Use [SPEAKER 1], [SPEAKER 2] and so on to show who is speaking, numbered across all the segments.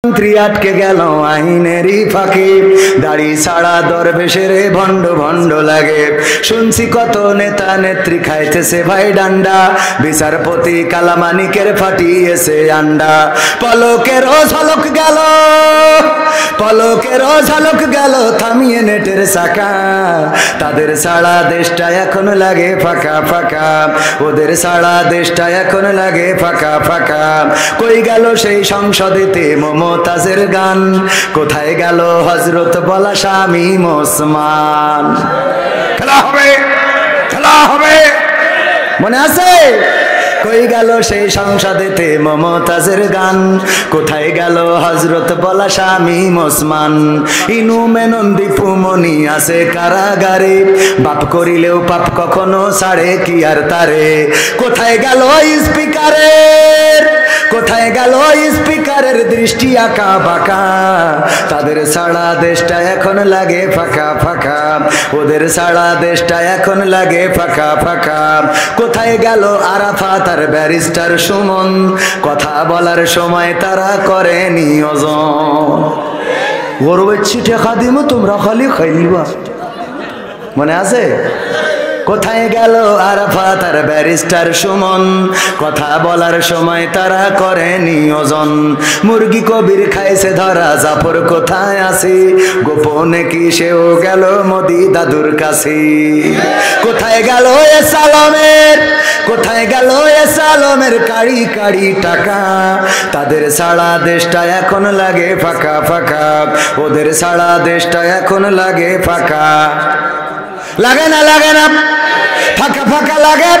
[SPEAKER 1] মন্ত্রী আটকে গেল আইনেরই ফাঁকে, দাড়ি ছাড়া দরবেশের ভণ্ড ভণ্ড লাগে। শুনছি কত নেতা নেত্রী খাইতেছে ভাই ডান্ডা, বিচারপতি কালামানিকের ফাটিয়েছে আন্ডা। পলকেরও ঝলক গেল, পলকেরও ঝলক গেল থামিয়ে নেটের চাকা। তাদের ছাড়া দেশটা এখন লাগে ফাঁকা ফাঁকা, ওদের ছাড়া দেশটা এখন লাগে ফাঁকা ফাঁকা। কই গেল সেই সংসদেতে মমতাজের গান, কোথায় গেল হযরত বলা শামীম ওসমান? খেলা হবে, খেলা হবে, মনে আছে? কই গেল সেই সংসদেতে মমতাজের গান, কোথায় গেল হযরত বলা শামীম ওসমান? ইনু মেনন দীপুমণি আছে কারাগারে, বাপ করিলেও পাপ কখনো ছাড়ে কি আর তারে? কোথায় গেল স্পিকারের, কোথায় গেল স্পিকারের দৃষ্টি আঁকা বাঁকা? তাদের ছাড়া দেশটা এখন লাগে ফাঁকা ফাঁকা, ওদের ছাড়া দেশটা এখন লাগে ফাঁকা ফাঁকা। কোথায় গেল আরাফাত আর ব্যারিস্টার সুমন? কথা বলার সময় তারা করে নিয়োজন। গরবের ছিটে খাদিম তোমরা খালি খাইলিবা, মনে আছে? কোথায় গেল আরাফাত আর ব্যারিস্টার সুমন? কথা বলার সময় তারা করে নিয়োজন। মুরগি কবির খাইছে ধরা, জাফর কোথায় আছে? গোপনে কি সেও গেল মোদি দাদুর কাছে? কোথায় গেল এ সালমের, কোথায় গেল এ সালমের কাড়ি কাড়ি টাকা? তাদের ছাড়া দেশটা এখন লাগে ফাঁকা ফাঁকা, ওদের ছাড়া দেশটা এখন লাগে ফাঁকা। লাগে না, লাগে না, ফাঁকা ফাঁকা লাগে।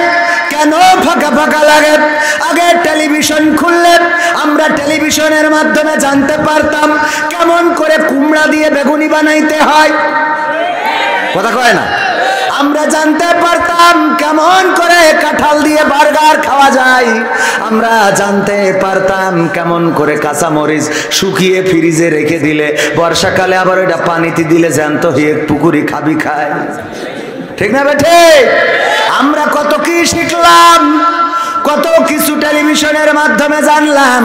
[SPEAKER 1] কেন ফাঁকা ফাঁকা লাগে? আগে টেলিভিশন খুললে আমরা টেলিভিশনের মাধ্যমে জানতে পারতাম কেমন করে কুমড়া দিয়ে বেগুনি বানাইতে হয়, কথা কয় না? আমরা জানতে পারতাম কেমন করে কাঁঠাল দিয়ে বার্গার খাওয়া যায়, আমরা জানতে পারতাম কেমন করে কাঁচামরিচ শুকিয়ে ফ্রিজে রেখে দিলে বর্ষাকালে আবার ওইটা পানিতে দিলে জ্যান্ত হয়ে পুকুরি খাবি খায়, ঠিক না বেঠে? আমরা কত কি শিখলাম, কত কিছু টেলিভিশনের মাধ্যমে জানলাম।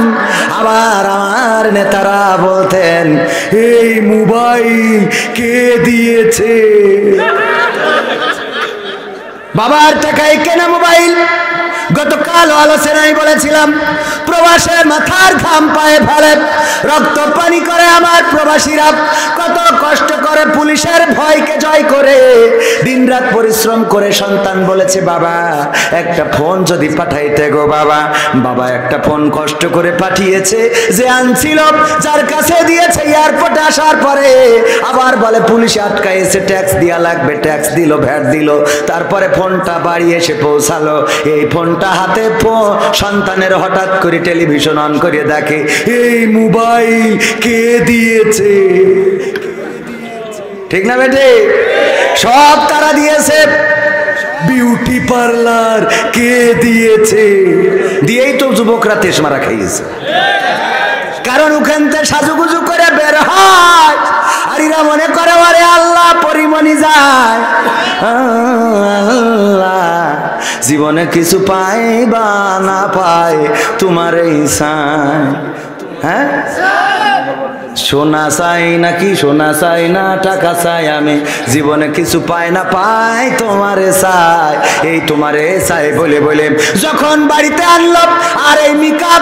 [SPEAKER 1] আবার আমার নেতারা বলতেন এই মোবাইল কে দিয়েছে? বাবার টাকায় কেনা মোবাইল। গতকাল আলোচনায় বলেছিলাম প্রবাসে মাথার ঘাম পায়ে ফেলে রক্ত পানি করে আমার প্রবাসীরা কত কষ্ট করে পুলিশের ভয়কে জয় করে দিনরাত পরিশ্রম করে সন্তান বলেছে বাবা একটা ফোন যদি পাঠাইতে গো বাবা। বাবা একটা ফোন কষ্ট করে পাঠিয়েছে, যে আনছিল যার কাছে দিয়েছে এয়ারপোর্টে আসার পরে আবার বলে পুলিশে আটকাইছে, ট্যাক্স দেওয়া লাগবে, ট্যাক্স দিল, ভ্যাট দিল, তারপরে ফোনটা বাড়ি এসে পৌঁছালো। এই ফোনটা হাতে সন্তানের হঠাৎ করে টেলিভিশন অন করে দেখে এই মোবাইল কে দিয়েছে, ঠিক না বেটে? সব তারা দিয়েছে। বিউটি পার্লার কে দিয়েছে? দিয়েই তো যুবকরা তেজ মারা খাইয়েছে, কারণ ওখান থেকে সাজুগুজু করে বের হয় আর এরা মনে করে আরে আল্লাহ পরিমণি যায়, জীবনে কিছু পায় বা না পায় তোমার এই সাই। হ্যাঁ, সোনা চাই নাকি সোনা চাই না, টাকা চাই আমি, জীবনে কিছু পাই না পাই তোমারে চাই, এই তোমারে চাই বলে বলে যখন বাড়িতে আনলো আর এই মিকা